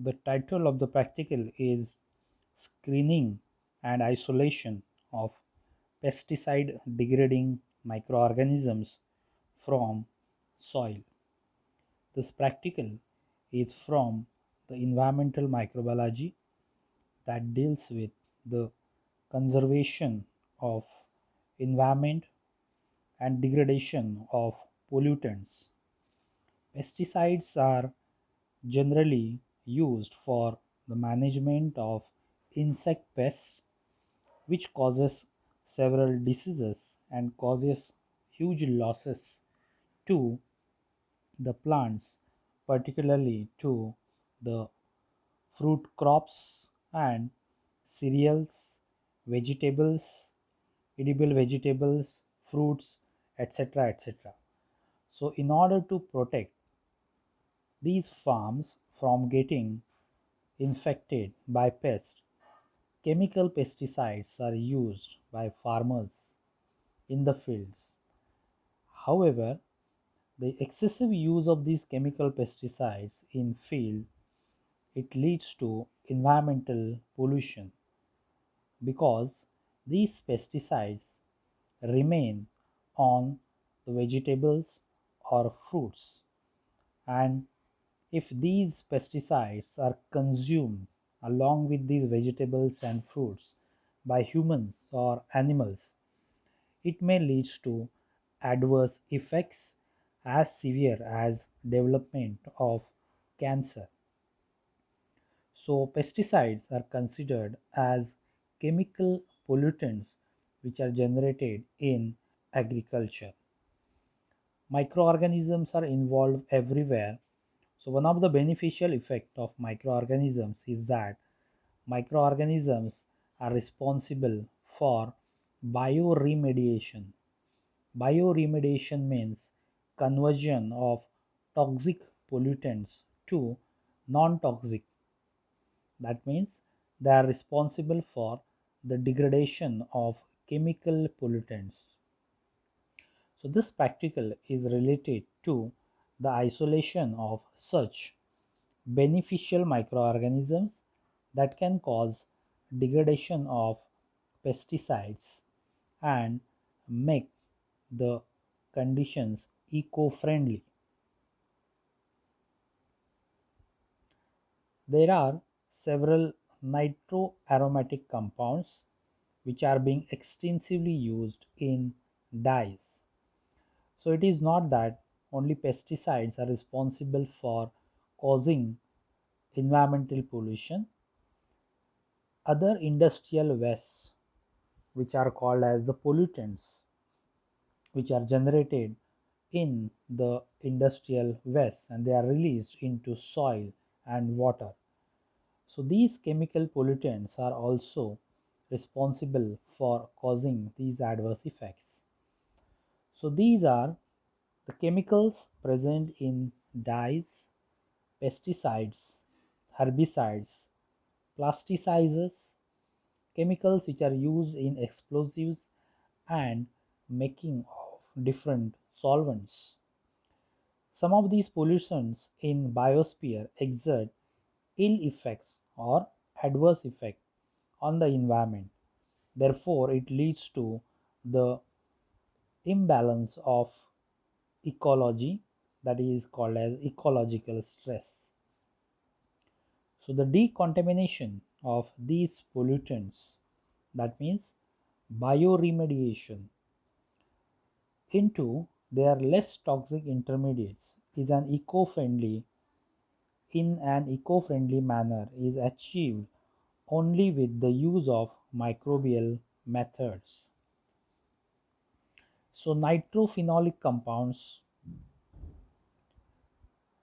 The title of the practical is Screening and Isolation of Pesticide Degrading Microorganisms from Soil. This practical is from the environmental microbiology that deals with the conservation of environment and degradation of pollutants. Pesticides are generally used for the management of insect pests, which causes several diseases and causes huge losses to the plants, particularly to the fruit crops and cereals, vegetables, edible vegetables, fruits, etc. etc. So, in order to protect these farms from getting infected by pests, chemical pesticides are used by farmers in the fields. However, the excessive use of these chemical pesticides in field it leads to environmental pollution because these pesticides remain on the vegetables or fruits, and if these pesticides are consumed along with these vegetables and fruits by humans or animals, it may lead to adverse effects as severe as development of cancer. So, pesticides are considered as chemical pollutants which are generated in agriculture. Microorganisms are involved everywhere. So, one of the beneficial effects of microorganisms is that microorganisms are responsible for bioremediation. Bioremediation means conversion of toxic pollutants to non-toxic. That means they are responsible for the degradation of chemical pollutants. So this practical is related to the isolation of such beneficial microorganisms that can cause degradation of pesticides and make the conditions eco-friendly. There are several nitroaromatic compounds which are being extensively used in dyes. So it is not that only pesticides are responsible for causing environmental pollution. Other industrial wastes, which are called as the pollutants, which are generated in the industrial waste and they are released into soil and water. So these chemical pollutants are also responsible for causing these adverse effects. So these are the chemicals present in dyes, pesticides, herbicides, plasticizers, chemicals which are used in explosives and making of different solvents. Some of these pollutants in biosphere exert ill effects or adverse effect on the environment. Therefore, it leads to the imbalance of ecology that is called as ecological stress. So the decontamination of these pollutants, that means bioremediation into their less toxic intermediates is an eco-friendly in an eco-friendly manner is achieved only with the use of microbial methods. So nitrophenolic compounds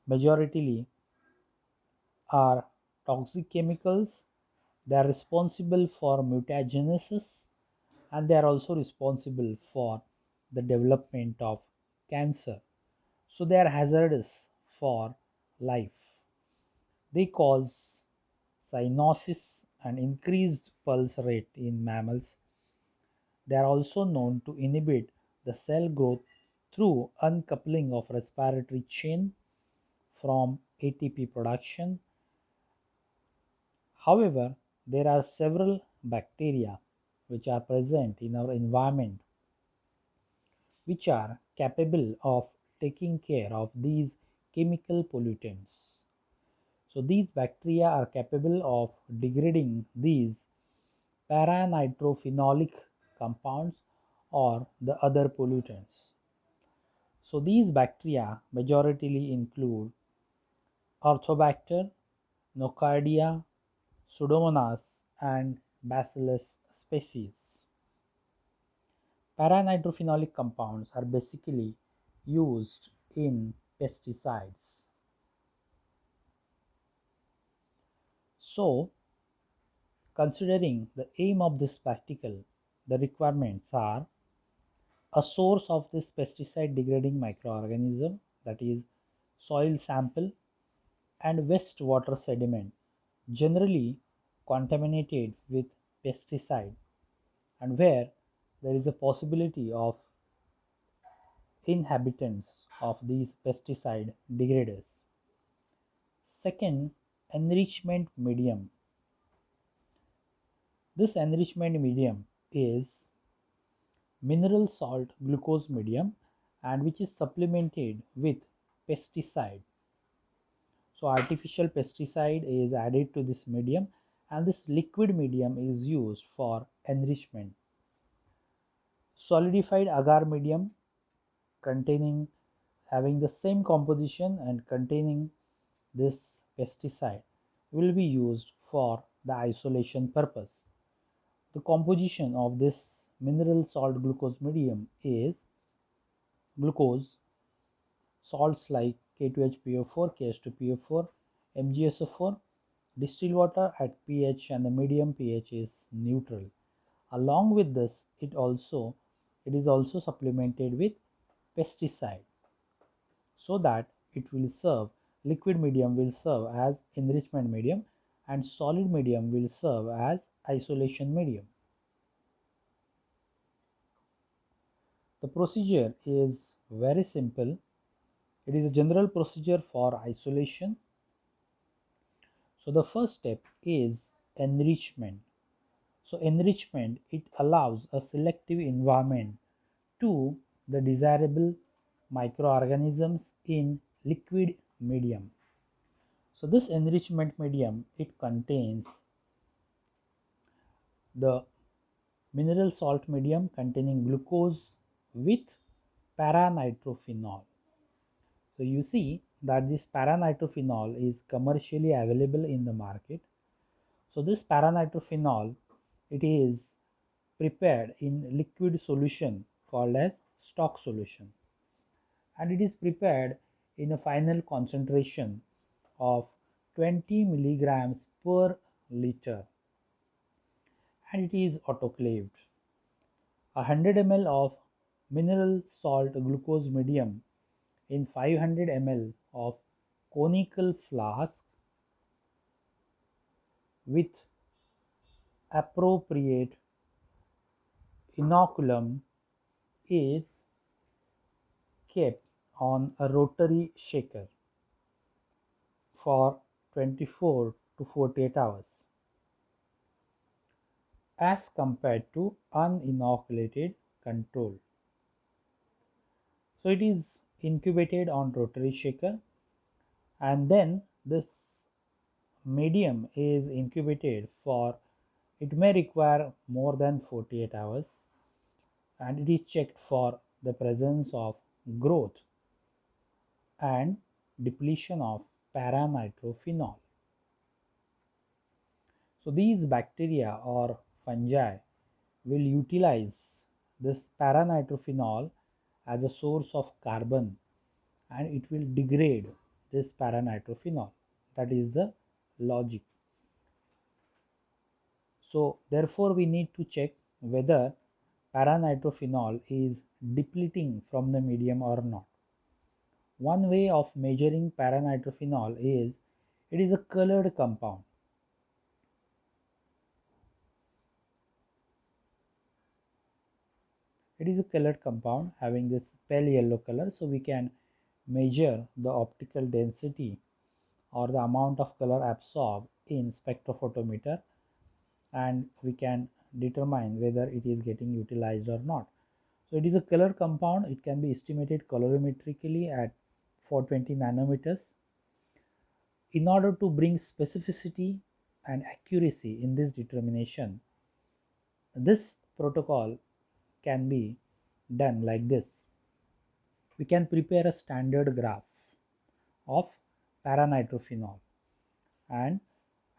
majority are toxic chemicals. They are responsible for mutagenesis and they are also responsible for the development of cancer. So they are hazardous for life. They cause cyanosis and increased pulse rate in mammals. They are also known to inhibit the cell growth through uncoupling of respiratory chain from ATP production However, there are several bacteria which are present in our environment which are capable of taking care of these chemical pollutants. So these bacteria are capable of degrading these paranitrophenolic compounds or the other pollutants. So these bacteria majoritarily include Orthobacter, Nocardia, Pseudomonas, and Bacillus species. Paranitrophenolic compounds are basically used in pesticides. So, considering the aim of this practical, the requirements are a source of this pesticide degrading microorganism, that is soil sample and wastewater sediment generally contaminated with pesticide and where there is a possibility of inhabitants of these pesticide degraders. Second, enrichment medium. This enrichment medium is mineral salt glucose medium and which is supplemented with pesticide. So artificial pesticide is added to this medium and this liquid medium is used for enrichment. Solidified agar medium containing having the same composition and containing this pesticide will be used for the isolation purpose. The composition of this mineral salt glucose medium is glucose, salts like K2HPO4, KH2PO4, MgSO4, distilled water at pH and the medium pH is neutral. Along with this, it is also supplemented with pesticide so that it will serve liquid medium will serve as enrichment medium and solid medium will serve as isolation medium. The procedure is very simple. It is a general procedure for isolation. So the first step is enrichment. So enrichment, it allows a selective environment to the desirable microorganisms in liquid medium. So this enrichment medium, it contains the mineral salt medium containing glucose with paranitrophenol. So you see that this paranitrophenol is commercially available in the market. So this paranitrophenol, it is prepared in liquid solution called as stock solution and it is prepared in a final concentration of 20 milligrams per liter and it is autoclaved. 100 ml of mineral salt glucose medium in 500 ml of conical flask with appropriate inoculum is kept on a rotary shaker for 24 to 48 hours as compared to uninoculated control. So it is incubated on rotary shaker and then this medium is incubated for it may require more than 48 hours and it is checked for the presence of growth and depletion of paranitrophenol. So these bacteria or fungi will utilize this paranitrophenol as a source of carbon and it will degrade this paranitrophenol. That is the logic. So therefore we need to check whether paranitrophenol is depleting from the medium or not. One way of measuring paranitrophenol is it is a colored compound. It is a colored compound having this pale yellow color, so we can measure the optical density or the amount of color absorbed in spectrophotometer, and we can determine whether it is getting utilized or not. So it is a color compound. It can be estimated colorimetrically at 420 nanometers. In order to bring specificity and accuracy in this determination, this protocol can be done like this. We can prepare a standard graph of paranitrophenol. And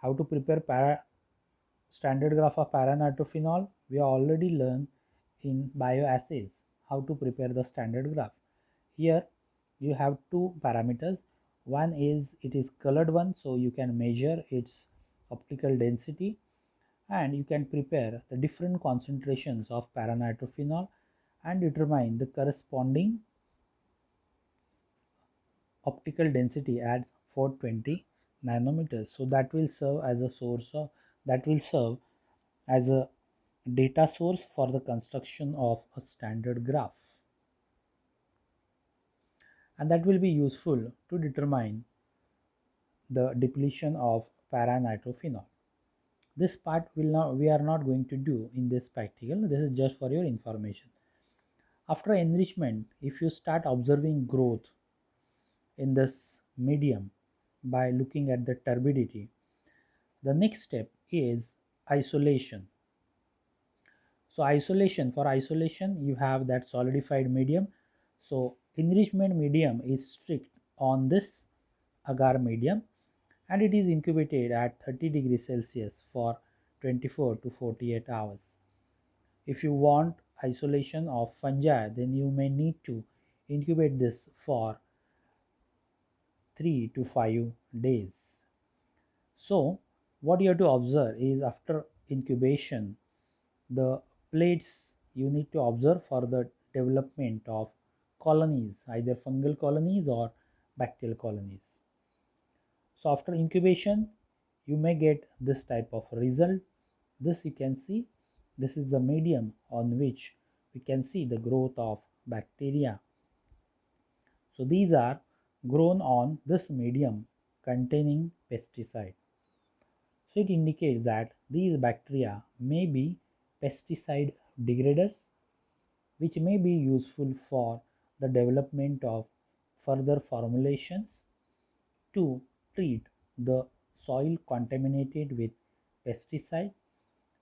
how to prepare standard graph of paranitrophenol, we already learned in bioassays how to prepare the standard graph. Here you have two parameters. One is it is colored one, so you can measure its optical density, and you can prepare the different concentrations of paranitrophenol and determine the corresponding optical density at 420 nanometers. So that will serve as a source of that will serve as a data source for the construction of a standard graph, and that will be useful to determine the depletion of paranitrophenol. This part we are not going to do in this practical. This is just for your information. After enrichment, if you start observing growth in this medium by looking at the turbidity, the next step is isolation. So for isolation you have that solidified medium. So enrichment medium is strict on this agar medium, and it is incubated at 30 degrees Celsius for 24 to 48 hours. If you want isolation of fungi, then you may need to incubate this for 3 to 5 days. So what you have to observe is, after incubation, the plates you need to observe for the development of colonies, either fungal colonies or bacterial colonies. So after incubation, you may get this type of result. This you can see, this is the medium on which we can see the growth of bacteria. So these are grown on this medium containing pesticide. So it indicates that these bacteria may be pesticide degraders, which may be useful for the development of further formulations to treat the soil contaminated with pesticide,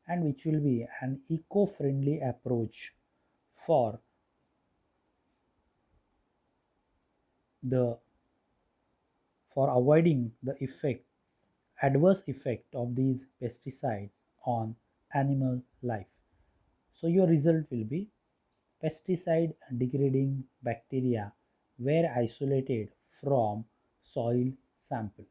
and which will be an eco-friendly approach for the for avoiding the adverse effect of these pesticides on animal life. So your result will be pesticide degrading bacteria were isolated from soil sample.